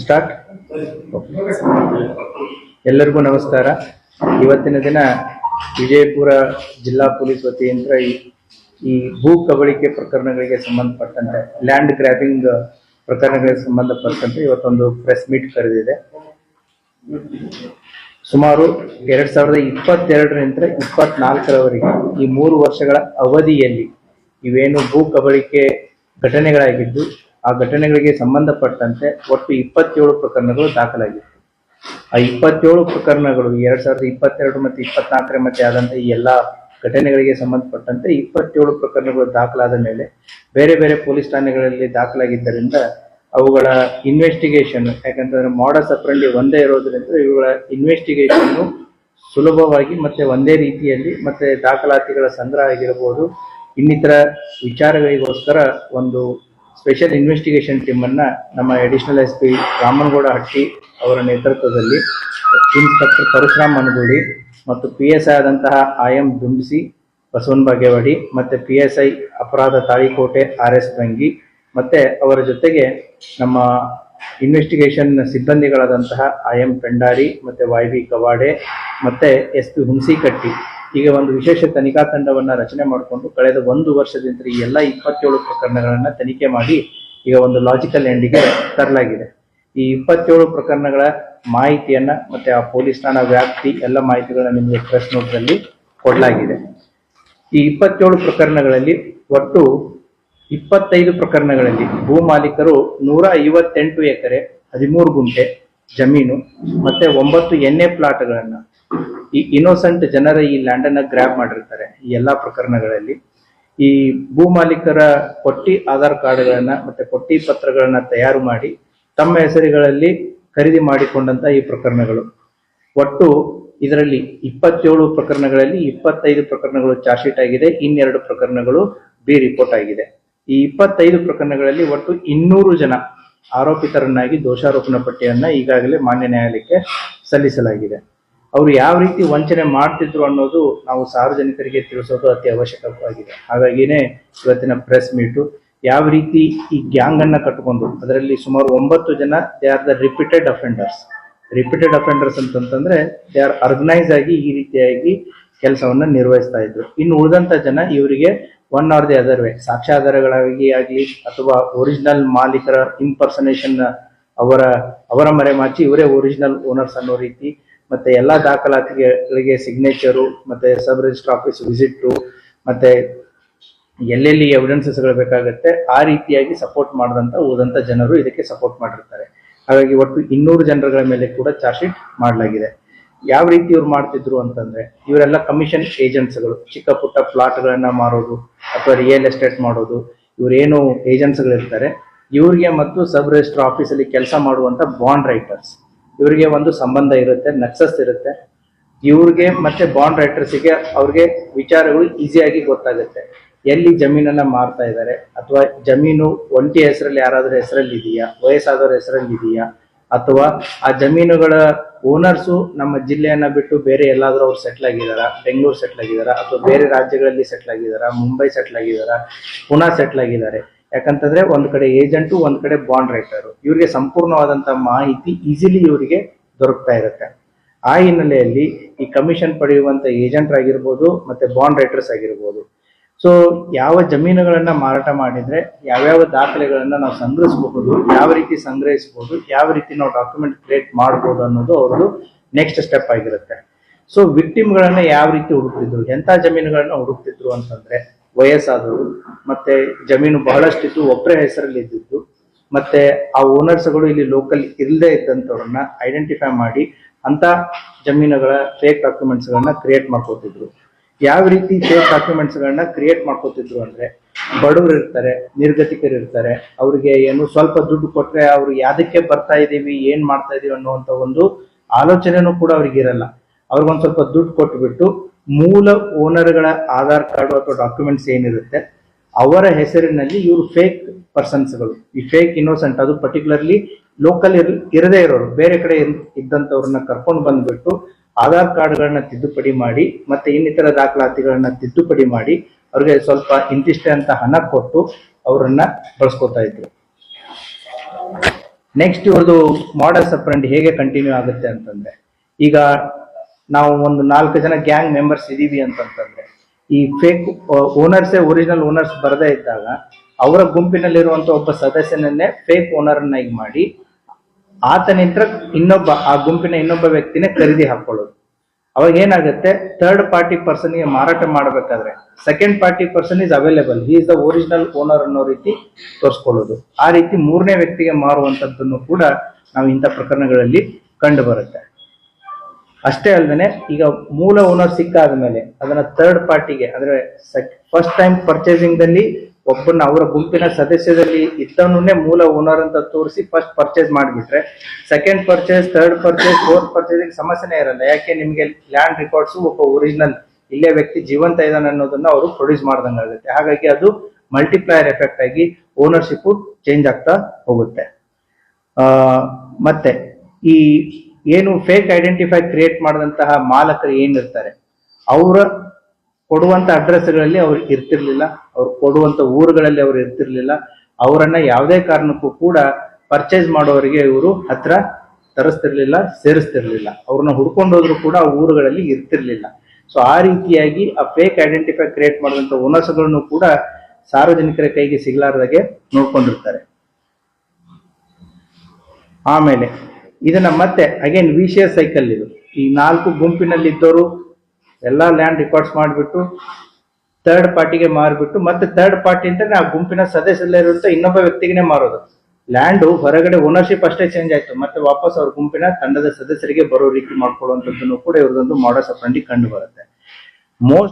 Start. ಎಲ್ಲರಿಗೂ ನಮಸ್ಕಾರ. ಇವತ್ತಿನ ದಿನ ವಿಜಯಪುರ ಜಿಲ್ಲಾ ಪೊಲೀಸ್ ವತಿಯಿಂದ ಈ ಭೂ ಕಬಳಿಕೆ ಪ್ರಕರಣಗಳಿಗೆ ಸಂಬಂಧಪಟ್ಟಂತೆ, ಲ್ಯಾಂಡ್ ಗ್ರ್ಯಾಬಿಂಗ್ ಪ್ರಕರಣಗಳಿಗೆ ಸಂಬಂಧಪಟ್ಟಂತೆ ಇವತ್ತೊಂದು ಪ್ರೆಸ್ ಮೀಟ್ ಕರೆದಿದೆ. ಸುಮಾರು 2022ರಿಂದ 2024ರವರೆಗೆ ಈ 3 ವರ್ಷಗಳ ಅವಧಿಯಲ್ಲಿ ಇವೇನು ಭೂ ಕಬಳಿಕೆ ಘಟನೆಗಳಾಗಿದ್ದು, ಆ ಘಟನೆಗಳಿಗೆ ಸಂಬಂಧಪಟ್ಟಂತೆ ಒಟ್ಟು 27 ಪ್ರಕರಣಗಳು ದಾಖಲಾಗಿತ್ತು. ಆ 27 ಪ್ರಕರಣಗಳು 2022 ಮತ್ತು 2024 ಮಧ್ಯೆ ಆದಂತ ಈ ಎಲ್ಲಾ ಘಟನೆಗಳಿಗೆ ಸಂಬಂಧಪಟ್ಟಂತೆ 27 ಪ್ರಕರಣಗಳು ದಾಖಲಾದ ಮೇಲೆ ಬೇರೆ ಬೇರೆ ಪೊಲೀಸ್ ಠಾಣೆಗಳಲ್ಲಿ ದಾಖಲಾಗಿದ್ದರಿಂದ ಅವುಗಳ ಇನ್ವೆಸ್ಟಿಗೇಷನ್, ಯಾಕಂತಂದ್ರೆ ಮಾಡಸ್ ಆಪರೆಂಡಿ ಒಂದೇ ಇರೋದ್ರಿಂದ ಇವುಗಳ ಇನ್ವೆಸ್ಟಿಗೇಷನ್ ಸುಲಭವಾಗಿ ಮತ್ತೆ ಒಂದೇ ರೀತಿಯಲ್ಲಿ ಮತ್ತೆ ದಾಖಲಾತಿಗಳ ಸಂಗ್ರಹ ಆಗಿರಬಹುದು, ಇನ್ನಿತರ ವಿಚಾರಗಳಿಗೋಸ್ಕರ ಒಂದು ಸ್ಪೆಷಲ್ ಇನ್ವೆಸ್ಟಿಗೇಷನ್ ಟೀಮ್ ಅನ್ನ ನಮ್ಮ ಅಡಿಷನಲ್ SP ರಾಮನಗೌಡ ಹಟ್ಟಿ ಅವರ ನೇತೃತ್ವದಲ್ಲಿ ಇನ್ಸ್ಪೆಕ್ಟರ್ ಪರಶುರಾಮ್ ಮನಗೂಳಿ ಮತ್ತು PSI ಆದಂತಹ IM ದುಂಡಿಸಿ ಬಸವನ ಬಾಗೇವಾಡಿ ಮತ್ತೆ PSI ಅಪರಾಧ ತಾಳಿಕೋಟೆ RS ಬಂಗಿ ಮತ್ತೆ ಅವರ ಜೊತೆಗೆ ನಮ್ಮ ಇನ್ವೆಸ್ಟಿಗೇಷನ್ ಸಿಬ್ಬಂದಿಗಳಾದಂತಹ IM ಪೆಂಡಾರಿ ಮತ್ತೆ YB ಕವಾಡೆ ಮತ್ತೆ SP ಹುಣಸಿಕಟ್ಟಿ ಹೀಗೆ ಒಂದು ವಿಶೇಷ ತನಿಖಾ ತಂಡವನ್ನ ರಚನೆ ಮಾಡಿಕೊಂಡು ಕಳೆದ 1 ವರ್ಷದಿಂದ ಈ ಎಲ್ಲ 27 ಪ್ರಕರಣಗಳನ್ನ ತನಿಖೆ ಮಾಡಿ ಈಗ ಒಂದು ಲಾಜಿಕಲ್ ಎಂಡಿಗೆ ತರಲಾಗಿದೆ. ಈ 27 ಪ್ರಕರಣಗಳ ಮಾಹಿತಿಯನ್ನ ಮತ್ತೆ ಆ ಪೊಲೀಸ್ ಠಾಣಾ ವ್ಯಾಪ್ತಿ ಎಲ್ಲ ಮಾಹಿತಿಗಳನ್ನ ನಿಮಗೆ ಪ್ರೆಸ್ ನೋಟ್ನಲ್ಲಿ ಕೊಡಲಾಗಿದೆ. ಈ 27 ಪ್ರಕರಣಗಳಲ್ಲಿ ಒಟ್ಟು 25 ಪ್ರಕರಣಗಳಲ್ಲಿ ಭೂ ಮಾಲೀಕರು 158 ಎಕರೆ 13 ಗುಂಟೆ ಜಮೀನು ಮತ್ತೆ 9 NA ಪ್ಲಾಟ್ಗಳನ್ನ ಈ ಇನ್ನೋಸೆಂಟ್ ಜನರ ಈ ಲ್ಯಾಂಡ್ ಅನ್ನ ಗ್ರ್ಯಾಬ್ ಮಾಡಿರ್ತಾರೆ. ಈ ಎಲ್ಲಾ ಪ್ರಕರಣಗಳಲ್ಲಿ ಈ ಭೂ ಮಾಲೀಕರ ಪಟ್ಟಿ ಆಧಾರ್ ಕಾರ್ಡ್ಗಳನ್ನ ಮತ್ತೆ ಪಟ್ಟಿ ಪತ್ರಗಳನ್ನ ತಯಾರು ಮಾಡಿ ತಮ್ಮ ಹೆಸರುಗಳಲ್ಲಿ ಖರೀದಿ ಮಾಡಿಕೊಂಡಂತ ಈ ಪ್ರಕರಣಗಳು. ಒಟ್ಟು ಇದರಲ್ಲಿ 27 ಪ್ರಕರಣಗಳಲ್ಲಿ 25 ಪ್ರಕರಣಗಳು ಚಾರ್ಜ್ ಶೀಟ್ ಆಗಿದೆ, 2 ಪ್ರಕರಣಗಳು ಬಿ ರಿಪೋರ್ಟ್ ಆಗಿದೆ. ಈ 25 ಪ್ರಕರಣಗಳಲ್ಲಿ ಒಟ್ಟು 200 ಜನ ಆರೋಪಿತರನ್ನಾಗಿ ದೋಷಾರೋಪಣಾ ಪಟ್ಟಿಯನ್ನ ಈಗಾಗಲೇ ಮಾನ್ಯ ನ್ಯಾಯಾಲಯಕ್ಕೆ ಸಲ್ಲಿಸಲಾಗಿದೆ. ಅವರು ಯಾವ ರೀತಿ ವಂಚನೆ ಮಾಡ್ತಿದ್ರು ಅನ್ನೋದು ನಾವು ಸಾರ್ವಜನಿಕರಿಗೆ ತಿಳಿಸೋದು ಅತಿ ಅವಶ್ಯಕವಾಗಿದೆ. ಹಾಗಾಗಿನೇ ಇವತ್ತಿನ ಪ್ರೆಸ್ ಮೀಟು. ಯಾವ ರೀತಿ ಈ ಗ್ಯಾಂಗ್ ಅನ್ನ ಕಟ್ಟಿಕೊಂಡು ಅದರಲ್ಲಿ ಸುಮಾರು 9 ಜನ they are the repeated offenders ಅಂತಂದ್ರೆ ದೇ ಆರ್ ಆರ್ಗನೈಸ್ ಆಗಿ ಈ ರೀತಿಯಾಗಿ ಕೆಲಸವನ್ನ ನಿರ್ವಹಿಸ್ತಾ ಇದ್ರು. ಇನ್ನು ಉಳಿದಂತ ಜನ ಇವರಿಗೆ one or the other way ಸಾಕ್ಷ್ಯಾಧಾರಗಳಾಗಿ ಆಗಲಿ ಅಥವಾ ಒರಿಜಿನಲ್ ಮಾಲೀಕರ ಇಂಪರ್ಸನೇಷನ್ ಅವರ ಮರೆಮಾಚಿ ಇವರೇ ಒರಿಜಿನಲ್ ಓನರ್ಸ್ ಅನ್ನೋ ರೀತಿ ಮತ್ತೆ ಎಲ್ಲಾ ದಾಖಲಾತಿಗಳಿಗೆ ಸಿಗ್ನೇಚರು ಮತ್ತೆ ಸಬ್ ರಿಜಿಸ್ಟರ್ ಆಫೀಸ್ ವಿಸಿಟ್ ಮತ್ತೆ ಎಲ್ಲೆಲ್ಲಿ ಎವಿಡೆನ್ಸಸ್ಗಳು ಬೇಕಾಗುತ್ತೆ ಆ ರೀತಿಯಾಗಿ ಸಪೋರ್ಟ್ ಮಾಡಿದಂತ ಉಳಿದಂತ ಜನರು ಇದಕ್ಕೆ ಸಪೋರ್ಟ್ ಮಾಡಿರ್ತಾರೆ. ಹಾಗಾಗಿ ಒಟ್ಟು 200 ಜನರುಗಳ ಮೇಲೆ ಕೂಡ ಚಾರ್ಜ್ ಶೀಟ್ ಮಾಡಲಾಗಿದೆ. ಯಾವ ರೀತಿ ಇವ್ರು ಮಾಡ್ತಿದ್ರು ಅಂತಂದ್ರೆ ಇವರೆಲ್ಲ ಕಮಿಷನ್ ಏಜೆಂಟ್ಸ್ಗಳು, ಚಿಕ್ಕ ಪುಟ್ಟ ಪ್ಲಾಟ್ಗಳನ್ನ ಮಾರೋದು ಅಥವಾ ರಿಯಲ್ ಎಸ್ಟೇಟ್ ಮಾಡೋದು, ಇವರೇನು ಏಜೆಂಟ್ಸ್ಗಳು ಇರ್ತಾರೆ ಇವ್ರಿಗೆ ಮತ್ತು ಸಬ್ ರಿಜಿಸ್ಟರ್ ಆಫೀಸಲ್ಲಿ ಕೆಲಸ ಮಾಡುವಂತ ಬಾಂಡ್ ರೈಟರ್ಸ್ ಇವರಿಗೆ ಒಂದು ಸಂಬಂಧ ಇರುತ್ತೆ, ನಕ್ಸಸ್ ಇರುತ್ತೆ. ಇವ್ರಿಗೆ ಮತ್ತೆ ಬಾಂಡ್ ರೈಟರ್ಸ್ಗೆ ಅವ್ರಿಗೆ ವಿಚಾರಗಳು ಈಸಿಯಾಗಿ ಗೊತ್ತಾಗುತ್ತೆ. ಎಲ್ಲಿ ಜಮೀನನ್ನ ಮಾರ್ತಾ ಇದ್ದಾರೆ ಅಥವಾ ಜಮೀನು ಒಂಟಿ ಹೆಸರಲ್ಲಿ ಯಾರಾದ್ರೂ ಹೆಸರಲ್ಲಿ ಇದೆಯಾ, ವಯಸ್ಸಾದವ್ರ ಹೆಸರಲ್ಲಿ ಇದೆಯಾ, ಅಥವಾ ಆ ಜಮೀನುಗಳ ಓನರ್ಸು ನಮ್ಮ ಜಿಲ್ಲೆಯನ್ನ ಬಿಟ್ಟು ಬೇರೆ ಎಲ್ಲಾದ್ರೂ ಅವ್ರು ಸೆಟ್ಲ್ ಆಗಿದಾರ, ಬೆಂಗಳೂರು ಸೆಟ್ಲ್ ಆಗಿದಾರ ಅಥವಾ ಬೇರೆ ರಾಜ್ಯಗಳಲ್ಲಿ ಸೆಟ್ಲ್ ಆಗಿದಾರ, ಮುಂಬೈ ಸೆಟ್ಲ್ ಆಗಿದಾರ, ಪುನಾ ಸೆಟ್ಲ್ ಆಗಿದ್ದಾರೆ. ಯಾಕಂತಂದ್ರೆ ಒಂದ್ ಕಡೆ ಏಜೆಂಟು, ಒಂದ್ ಕಡೆ ಬಾಂಡ್ ರೈಟರು, ಇವ್ರಿಗೆ ಸಂಪೂರ್ಣವಾದಂತ ಮಾಹಿತಿ ಈಸಿಲಿ ಇವರಿಗೆ ದೊರಕ್ತಾ ಇರುತ್ತೆ. ಆ ಹಿನ್ನೆಲೆಯಲ್ಲಿ ಈ ಕಮಿಷನ್ ಪಡೆಯುವಂತ ಏಜೆಂಟ್ ಆಗಿರ್ಬೋದು ಮತ್ತೆ ಬಾಂಡ್ ರೈಟರ್ಸ್ ಆಗಿರ್ಬೋದು, ಸೊ ಯಾವ ಜಮೀನುಗಳನ್ನ ಮಾರಾಟ ಮಾಡಿದ್ರೆ ಯಾವ್ಯಾವ ದಾಖಲೆಗಳನ್ನ ನಾವು ಸಂಗ್ರಹಿಸಬಹುದು, ಯಾವ ರೀತಿ ಸಂಗ್ರಹಿಸಬಹುದು, ಯಾವ ರೀತಿ ನಾವು ಡಾಕ್ಯುಮೆಂಟ್ ಕ್ರಿಯೇಟ್ ಮಾಡಬಹುದು ಅನ್ನೋದು ಅವ್ರದ್ದು ನೆಕ್ಸ್ಟ್ ಸ್ಟೆಪ್ ಆಗಿರುತ್ತೆ. ಸೊ ವಿಕ್ಟಿಮ್ಗಳನ್ನ ಯಾವ ರೀತಿ ಹುಡುಕ್ತಿದ್ರು, ಎಂತ ಜಮೀನುಗಳನ್ನ ಹುಡುಕ್ತಿದ್ರು ಅಂತಂದ್ರೆ ವಯಸ್ಸಾದವರು ಮತ್ತೆ ಜಮೀನು ಬಹಳಷ್ಟಿದ್ದು ಒಬ್ಬರೇ ಹೆಸರಲ್ಲಿ ಇದ್ದಿದ್ದು ಮತ್ತೆ ಆ ಓನರ್ಸ್ಗಳು ಇಲ್ಲಿ ಲೋಕಲ್ ಇಲ್ಲದೆ ಇದ್ದಂಥವ್ರನ್ನ ಐಡೆಂಟಿಫೈ ಮಾಡಿ ಅಂತ ಜಮೀನುಗಳ ಫೇಕ್ ಡಾಕ್ಯುಮೆಂಟ್ಸ್ ಗಳನ್ನ ಕ್ರಿಯೇಟ್ ಮಾಡ್ಕೋತಿದ್ರು. ಯಾವ ರೀತಿ ಫೇಕ್ ಡಾಕ್ಯುಮೆಂಟ್ಸ್ ಗಳನ್ನ ಕ್ರಿಯೇಟ್ ಮಾಡ್ಕೋತಿದ್ರು ಅಂದ್ರೆ ಬಡವರು ಇರ್ತಾರೆ, ನಿರ್ಗತಿಕರು ಇರ್ತಾರೆ, ಅವ್ರಿಗೆ ಏನು ಸ್ವಲ್ಪ ದುಡ್ಡು ಕೊಟ್ರೆ ಅವ್ರು ಯಾವ್ದಕ್ಕೆ ಬರ್ತಾ ಇದೀವಿ, ಏನ್ ಮಾಡ್ತಾ ಇದೀವಿ ಅನ್ನುವಂತ ಒಂದು ಆಲೋಚನೆನೂ ಕೂಡ ಅವ್ರಿಗೆ ಇರಲ್ಲ. ಅವ್ರಿಗೊಂದ್ ಸ್ವಲ್ಪ ದುಡ್ಡು ಕೊಟ್ಬಿಟ್ಟು ಮೂಲ ಓನರ್ಗಳ ಆಧಾರ್ ಕಾರ್ಡ್ ಅಥವಾ ಡಾಕ್ಯುಮೆಂಟ್ಸ್ ಏನಿರುತ್ತೆ ಅವರ ಹೆಸರಿನಲ್ಲಿ ಇವರು ಫೇಕ್ ಪರ್ಸನ್ಸ್ಗಳು, ಈ ಫೇಕ್ ಇನ್ನೋಸೆಂಟ್, ಅದು ಪರ್ಟಿಕ್ಯುಲರ್ಲಿ ಲೋಕಲ್ ಇರದೇ ಇರೋರು ಬೇರೆ ಕಡೆ ಇದ್ದಂಥವ್ರನ್ನ ಕರ್ಕೊಂಡು ಬಂದ್ಬಿಟ್ಟು ಆಧಾರ್ ಕಾರ್ಡ್ಗಳನ್ನ ತಿದ್ದುಪಡಿ ಮಾಡಿ ಮತ್ತೆ ಇನ್ನಿತರ ದಾಖಲಾತಿಗಳನ್ನ ತಿದ್ದುಪಡಿ ಮಾಡಿ ಅವ್ರಿಗೆ ಸ್ವಲ್ಪ ಇಂತಿಷ್ಟೇ ಅಂತ ಹಣ ಕೊಟ್ಟು ಅವರನ್ನ ಬಳಸ್ಕೊತಾ ಇದ್ರು. ನೆಕ್ಸ್ಟ್ ಇವ್ರದ್ದು ಮಾಡಲ್ಸ್ ಅಪ್ರೆಂಡ್ ಹೇಗೆ ಕಂಟಿನ್ಯೂ ಆಗುತ್ತೆ ಅಂತಂದ್ರೆ, ಈಗ ನಾವು ಒಂದು 4 ಜನ ಗ್ಯಾಂಗ್ ಮೆಂಬರ್ಸ್ ಇದೀವಿ ಅಂತಂತಂದ್ರೆ, ಈ ಫೇಕ್ ಓನರ್ಸೇ ಒರಿಜಿನಲ್ ಓನರ್ಸ್ ಬರದೇ ಇದ್ದಾಗ ಅವರ ಗುಂಪಿನಲ್ಲಿರುವಂತ ಒಬ್ಬ ಸದಸ್ಯನನ್ನೇ ಫೇಕ್ ಓನರ್ನಾಗಿ ಮಾಡಿ ಆತನಿಂದ ಆ ಗುಂಪಿನ ಇನ್ನೊಬ್ಬ ವ್ಯಕ್ತಿನೇ ಖರೀದಿ ಹಾಕೊಳ್ಳೋದು. ಅವಾಗ ಏನಾಗುತ್ತೆ, ಥರ್ಡ್ ಪಾರ್ಟಿ ಪರ್ಸನ್ಗೆ ಮಾರಾಟ ಮಾಡಬೇಕಾದ್ರೆ second party person is available, he is the original owner ಅನ್ನೋ ರೀತಿ ತೋರಿಸ್ಕೊಳ್ಳೋದು. ಆ ರೀತಿ ಮೂರನೇ ವ್ಯಕ್ತಿಗೆ ಮಾರುವಂತದ್ದನ್ನು ಕೂಡ ನಾವು ಇಂಥ ಪ್ರಕರಣಗಳಲ್ಲಿ ಕಂಡು ಬರುತ್ತೆ. ಅಷ್ಟೇ ಅಲ್ಲದೆ, ಈಗ ಮೂಲ ಓನರ್ ಸಿಕ್ಕಾದ ಮೇಲೆ ಅದನ್ನ ಥರ್ಡ್ ಪಾರ್ಟಿಗೆ, ಅಂದ್ರೆ ಫಸ್ಟ್ ಟೈಮ್ ಪರ್ಚೇಸಿಂಗ್ ದಲ್ಲಿ ಒಬ್ಬನ ಅವರ ಗುಂಪಿನ ಸದಸ್ಯದಲ್ಲಿ ಇದ್ದವನ್ನೇ ಮೂಲ ಓನರ್ ಅಂತ ತೋರಿಸಿ ಫಸ್ಟ್ ಪರ್ಚೇಸ್ ಮಾಡಿಬಿಟ್ರೆ second purchase, third purchase, fourth purchasing ಸಮಸ್ಯೆನೇ ಇರಲ್ಲ. ಯಾಕೆ, ನಿಮಗೆ ಲ್ಯಾಂಡ್ ರೆಕಾರ್ಡ್ಸ್ ಒಬ್ಬ ಒರಿಜಿನಲ್ ಇಲ್ಲೇ ವ್ಯಕ್ತಿ ಜೀವಂತ ಇದ್ದಾನೆ ಅನ್ನೋದನ್ನ ಅವರು ಪ್ರೊಡ್ಯೂಸ್ ಮಾಡ್ದಂಗೆ ಆಗುತ್ತೆ. ಹಾಗಾಗಿ ಅದು ಮಲ್ಟಿಪ್ಲೈಯರ್ ಎಫೆಕ್ಟ್ ಆಗಿ ಓನರ್ಶಿಪ್ ಚೇಂಜ್ ಆಗ್ತಾ ಹೋಗುತ್ತೆ. ಮತ್ತೆ ಈ ಏನು ಫೇಕ್ ಐಡೆಂಟಿಫೈ ಕ್ರಿಯೇಟ್ ಮಾಡಿದಂತಹ ಮಾಲಕರು ಏನಿರ್ತಾರೆ, ಅವರ ಕೊಡುವಂತ ಅಡ್ರೆಸ್ಗಳಲ್ಲಿ ಅವ್ರು ಇರ್ತಿರ್ಲಿಲ್ಲ, ಅವ್ರು ಕೊಡುವಂತ ಊರುಗಳಲ್ಲಿ ಅವ್ರು ಇರ್ತಿರ್ಲಿಲ್ಲ. ಅವರನ್ನ ಯಾವುದೇ ಕಾರಣಕ್ಕೂ ಕೂಡ ಪರ್ಚೇಸ್ ಮಾಡೋರಿಗೆ ಇವರು ಹತ್ರ ತರಿಸ್ತಿರ್ಲಿಲ್ಲ, ಸೇರಿಸ್ತಿರ್ಲಿಲ್ಲ. ಅವ್ರನ್ನ ಹುಡ್ಕೊಂಡು ಹೋದ್ರು ಕೂಡ ಆ ಊರುಗಳಲ್ಲಿ ಇರ್ತಿರ್ಲಿಲ್ಲ. ಸೊ ಆ ರೀತಿಯಾಗಿ ಆ ಫೇಕ್ ಐಡೆಂಟಿಫೈ ಕ್ರಿಯೇಟ್ ಮಾಡಿದಂತ ಓನರ್ಸ್ಗಳನ್ನು ಕೂಡ ಸಾರ್ವಜನಿಕರ ಕೈಗೆ ಸಿಗ್ಲಾರ್ದಾಗೆ ನೋಡ್ಕೊಂಡಿರ್ತಾರೆ. ಆಮೇಲೆ ಇದನ್ನ ಮತ್ತೆ ಅಗೇನ್ ವಿಷಿಯಸ್ ಸೈಕಲ್ ಇದು. ಈ 4 ಗುಂಪಿನಲ್ಲಿ ಇದ್ದವರು ಎಲ್ಲಾ ಲ್ಯಾಂಡ್ ರೆಕಾರ್ಡ್ಸ್ ಮಾಡಿಬಿಟ್ಟು ಥರ್ಡ್ ಪಾರ್ಟಿಗೆ ಮಾರ್ಬಿಟ್ಟು ಮತ್ತೆ ಥರ್ಡ್ ಪಾರ್ಟಿ ಅಂತ ಆ ಗುಂಪಿನ ಸದಸ್ಯರಿರುವಂತ ಇನ್ನೊಬ್ಬ ವ್ಯಕ್ತಿಗೆ ಮಾರೋದು. ಲ್ಯಾಂಡ್ ಹೊರಗಡೆ ಓನರ್ಶಿಪ್ ಅಷ್ಟೇ ಚೇಂಜ್ ಆಯ್ತು, ಮತ್ತೆ ವಾಪಸ್ ಅವ್ರ ಗುಂಪಿನ ತಂಡದ ಸದಸ್ಯರಿಗೆ ಬರೋ ರೀತಿ ಮಾಡ್ಕೊಳ್ಳುವಂಥದ್ದನ್ನು ಕೂಡ ಇವ್ರದೊಂದು ಮಾಡಸ್ ಆಪರೆಂಡಿ ಕಂಡು ಬರುತ್ತೆ. ಮೋಸ್ಟ್